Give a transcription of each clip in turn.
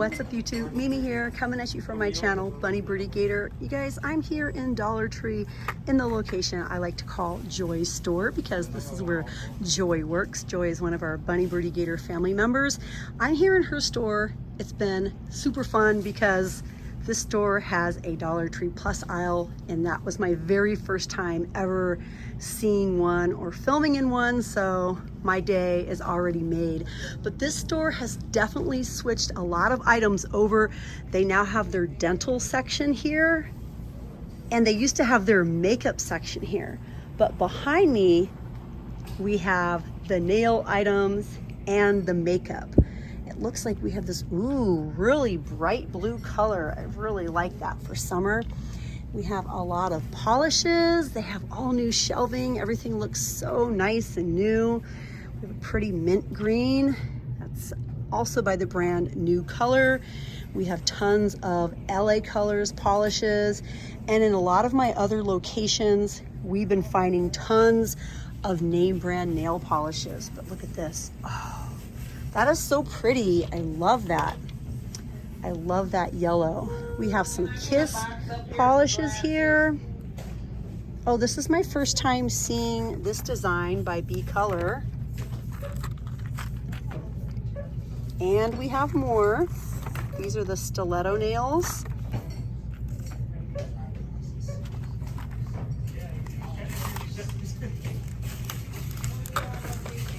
What's up YouTube? Mimi here, coming at you from my channel, Bunny Birdy Gator. You guys, I'm here in Dollar Tree in the location I like to call Joy's store because this is where Joy works. Joy is one of our Bunny Birdy Gator family members. I'm here in her store. It's been super fun because this store has a Dollar Tree Plus aisle, and that was my very first time ever seeing one or filming in one, so my day is already made. But this store has definitely switched a lot of items over. They now have their dental section here, and they used to have their makeup section here. But behind me, we have the nail items and the makeup. It looks like we have this, ooh, really bright blue color. I really like that for summer. We have a lot of polishes. They have all new shelving. Everything looks so nice and new. We have a pretty mint green. That's also by the brand New Color. We have tons of LA Colors polishes. And in a lot of my other locations, we've been finding tons of name brand nail polishes. But look at this. Oh, that is so pretty. I love that. I love that yellow. We have some Kiss polishes here. Oh, this is my first time seeing this design by B Color. And we have more. These are the stiletto nails.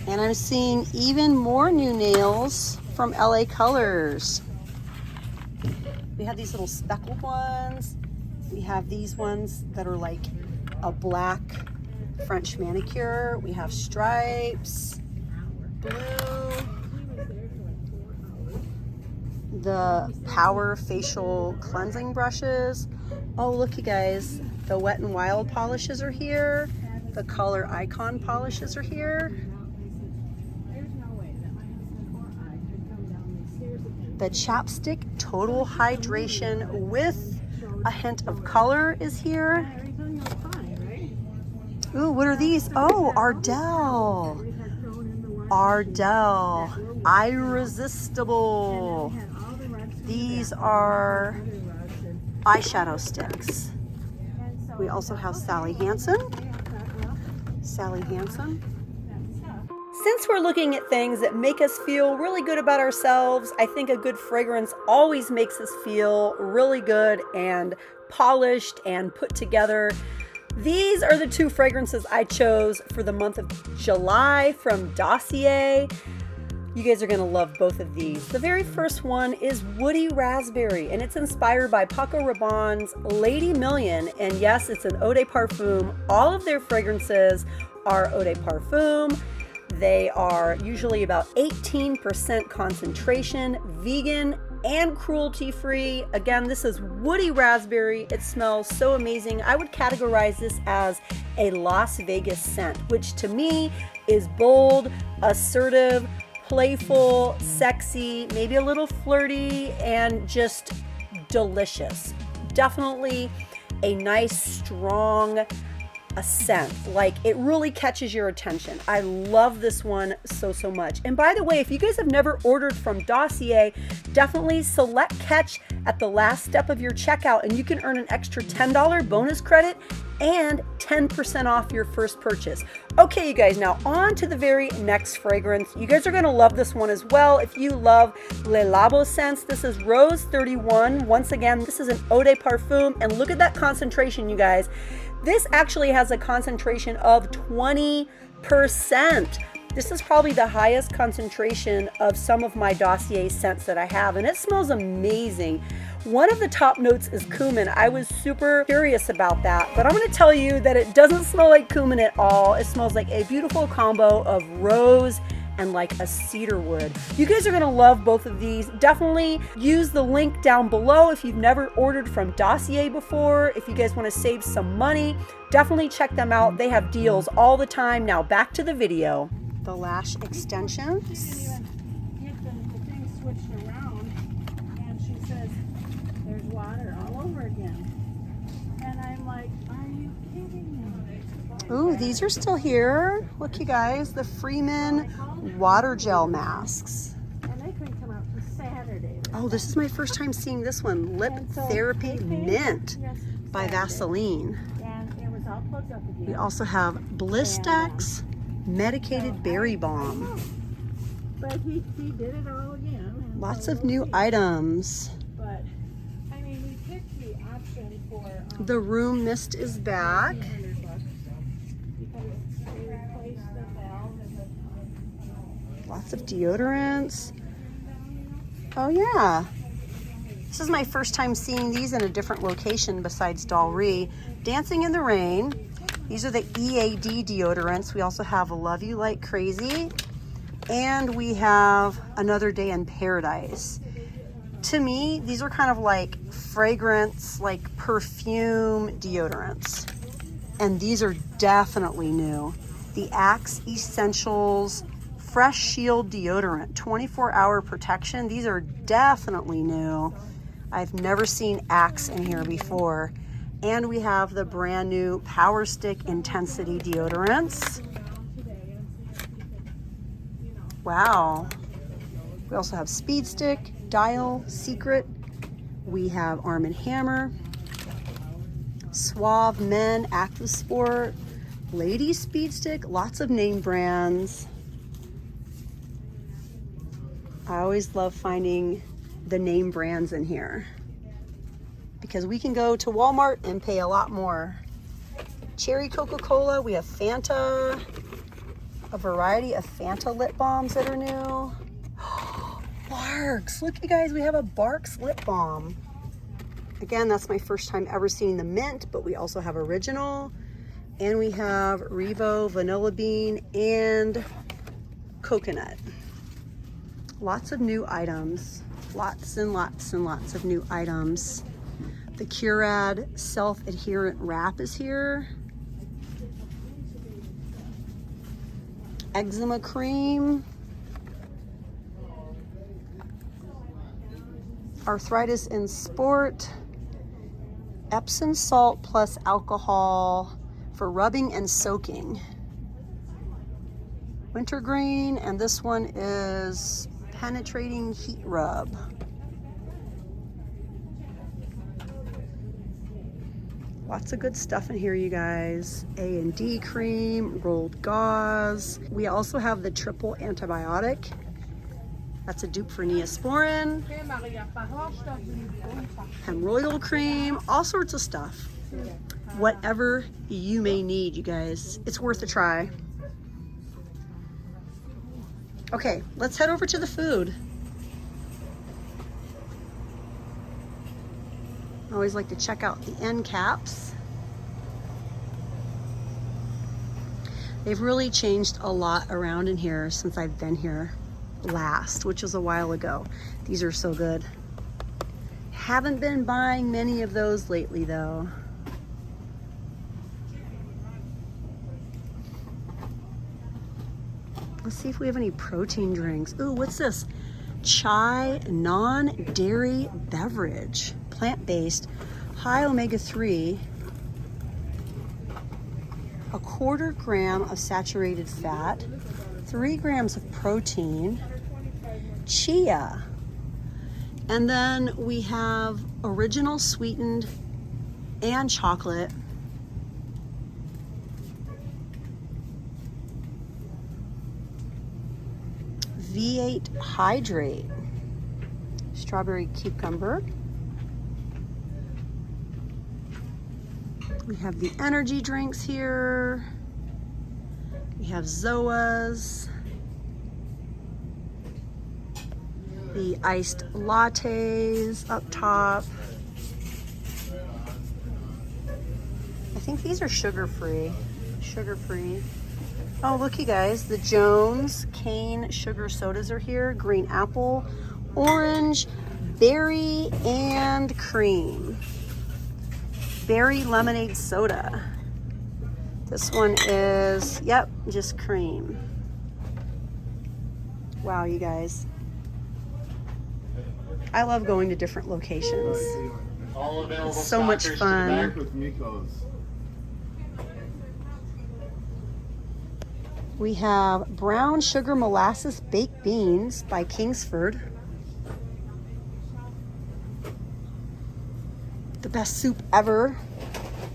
And I'm seeing even more new nails from LA Colors. We have these little speckled ones. We have these ones that are like a black French manicure. We have stripes, blue, the Power facial cleansing brushes. Oh, look you guys, the Wet n Wild polishes are here. The Color Icon polishes are here. The Chapstick Total Hydration with a hint of color is here. Ooh, what are these? Oh, Ardell. Ardell. Irresistible. These are eyeshadow sticks. We also have Sally Hansen. Sally Hansen. Since we're looking at things that make us feel really good about ourselves, I think a good fragrance always makes us feel really good and polished and put together. These are the two fragrances I chose for the month of July from Dossier. You guys are gonna love both of these. The very first one is Woody Raspberry, and it's inspired by Paco Rabanne's Lady Million. And yes, it's an eau de parfum. All of their fragrances are eau de parfum. They are usually about 18% concentration, vegan and cruelty-free. Again, this is Woody Raspberry. It smells so amazing. I would categorize this as a Las Vegas scent, which to me is bold, assertive, playful, sexy, maybe a little flirty, and just delicious. Definitely a nice, strong scent. Like, it really catches your attention. I love this one so much. And by the way, if you guys have never ordered from Dossier, definitely select catch at the last step of your checkout, and you can earn an extra $10 bonus credit and 10% off your first purchase. Okay, you guys, now on to the very next fragrance. You guys are gonna love this one as well. If you love Le Labo scents, this is Rose 31. Once again, this is an eau de parfum, and look at that concentration, you guys. This actually has a concentration of 20%. This is probably the highest concentration of some of my Dossier scents that I have, and it smells amazing. One of the top notes is cumin. I was super curious about that, but I'm gonna tell you that it doesn't smell like cumin at all. It smells like a beautiful combo of rose and like a cedar wood. You guys are gonna love both of these. Definitely use the link down below if you've never ordered from Dossier before. If you guys wanna save some money, definitely check them out. They have deals all the time. Now back to the video. The lash extensions. The thing switched around, and she says, there's water all over again. And I'm like, are you kidding me? Ooh, these are still here. Look, you guys, the Freeman water gel masks. And they couldn't come out till Saturday. Oh, this is my first time seeing this one. Lip And so Therapy they came Mint by Saturday, Vaseline. and it was all plugged up again. We also have Blistex Medicated Berry Balm. But he did it all again. And Lots so of we'll new see. items. But I mean, we picked the option for The room mist is back. $100 because they replaced the valve and the Lots of deodorants. Oh yeah. This is my first time seeing these in a different location besides Dossier. Dancing in the Rain. These are the EAD deodorants. We also have Love You Like Crazy. And we have Another Day in Paradise. To me, these are kind of like fragrance, like perfume deodorants. And these are definitely new. The Axe Essentials Fresh Shield Deodorant, 24-hour protection. These are definitely new. I've never seen Axe in here before. And we have the brand new Power Stick Intensity deodorants. Wow. We also have Speed Stick, Dial, Secret. We have Arm & Hammer, Suave Men, Active Sport, Lady Speed Stick, lots of name brands. I always love finding the name brands in here because we can go to Walmart and pay a lot more. Cherry Coca-Cola, we have Fanta, a variety of Fanta lip balms that are new. Barks, look you guys, we have a Barks lip balm. Again, that's my first time ever seeing the mint, but we also have original, and we have Revo Vanilla Bean and Coconut. Lots of new items, lots and lots and lots of new items. The Curad Self-Adherent Wrap is here. Eczema cream. Arthritis in Sport. Epsom salt plus alcohol for rubbing and soaking. Wintergreen, and this one is Penetrating Heat Rub. Lots of good stuff in here, you guys. A&D cream, rolled gauze. We also have the triple antibiotic. That's a dupe for Neosporin. Hemorrhoidal cream, all sorts of stuff. Whatever you may need, you guys. It's worth a try. Okay, let's head over to the food. I always like to check out the end caps. They've really changed a lot around in here since I've been here last, which was a while ago. These are so good. Haven't been buying many of those lately though. Let's see if we have any protein drinks. Ooh, what's this? Chai non-dairy beverage. Plant-based, high omega-3, 1/4 gram of saturated fat, 3 grams of protein, chia, and then we have original sweetened and chocolate. V8 Hydrate, strawberry cucumber. We have the energy drinks here. We have Zoas. The iced lattes up top. I think these are sugar-free. Sugar-free. Oh, look you guys, the Jones cane sugar sodas are here. Green apple, orange, berry, and cream. Berry lemonade soda. This one is, yep, just cream. Wow, you guys. I love going to different locations. It's so much fun. We have brown sugar molasses baked beans by Kingsford. The best soup ever.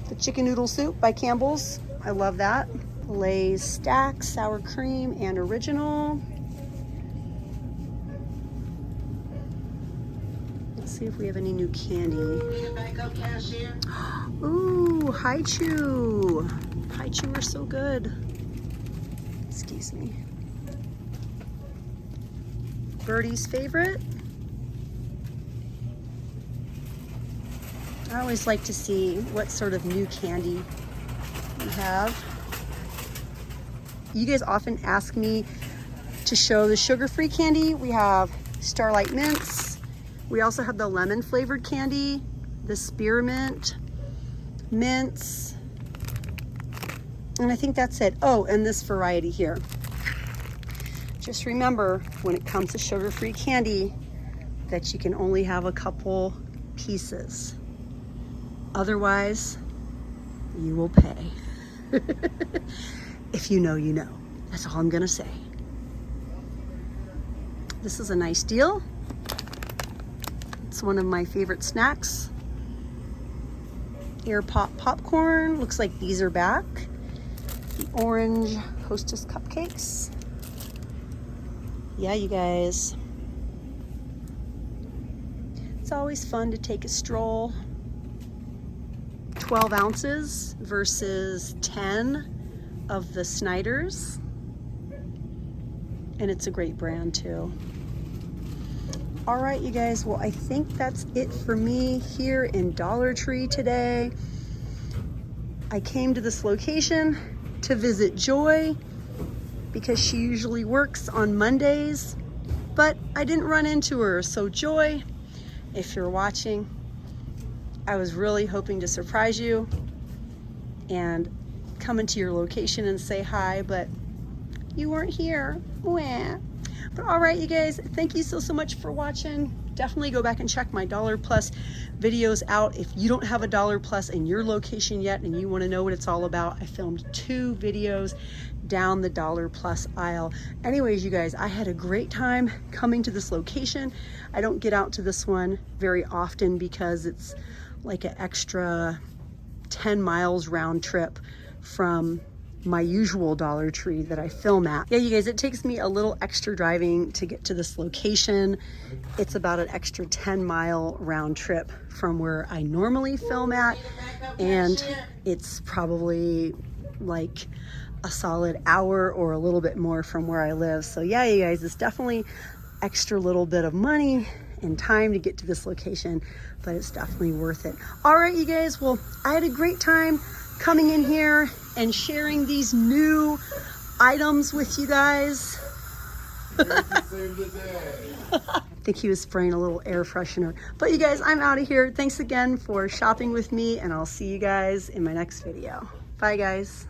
The chicken noodle soup by Campbell's. I love that. Lay's Stack, sour cream, and original. Let's see if we have any new candy. Ooh, Hi-Chew. Hi-Chew are so good. Excuse me. Birdy's favorite. I always like to see what sort of new candy we have. You guys often ask me to show the sugar-free candy. We have Starlight Mints. We also have the lemon flavored candy, the spearmint mints, and I think that's it. Oh, and this variety here. Just remember, when it comes to sugar-free candy, that you can only have a couple pieces. Otherwise, you will pay. If you know, you know. That's all I'm gonna say. This is a nice deal. It's one of my favorite snacks. Air Pop popcorn. Looks like these are back. The orange Hostess cupcakes. Yeah, you guys. It's always fun to take a stroll. 12 ounces versus 10 of the Snyder's. And it's a great brand too. All right, you guys, well, I think that's it for me here in Dollar Tree today. I came to this location to visit Joy because she usually works on Mondays, but I didn't run into her. So Joy, if you're watching, I was really hoping to surprise you and come into your location and say hi, but you weren't here. Wah. But all right, you guys, thank you so much for watching. Definitely go back and check my Dollar Plus videos out. If you don't have a Dollar Plus in your location yet and you want to know what it's all about, I filmed 2 videos down the Dollar Plus aisle. Anyways, you guys, I had a great time coming to this location. I don't get out to this one very often because it's like an extra 10 miles round trip from my usual Dollar Tree that I film at. Yeah, you guys, it takes me a little extra driving to get to this location. It's about an extra 10-mile round trip from where I normally film at, and it's probably like a solid hour or a little bit more from where I live. So yeah, you guys, it's definitely extra little bit of money and time to get to this location, but it's definitely worth it. All right, you guys, well, I had a great time coming in here and sharing these new items with you guys. I think he was spraying a little air freshener. But you guys, I'm out of here. Thanks again for shopping with me, and I'll see you guys in my next video. Bye, guys.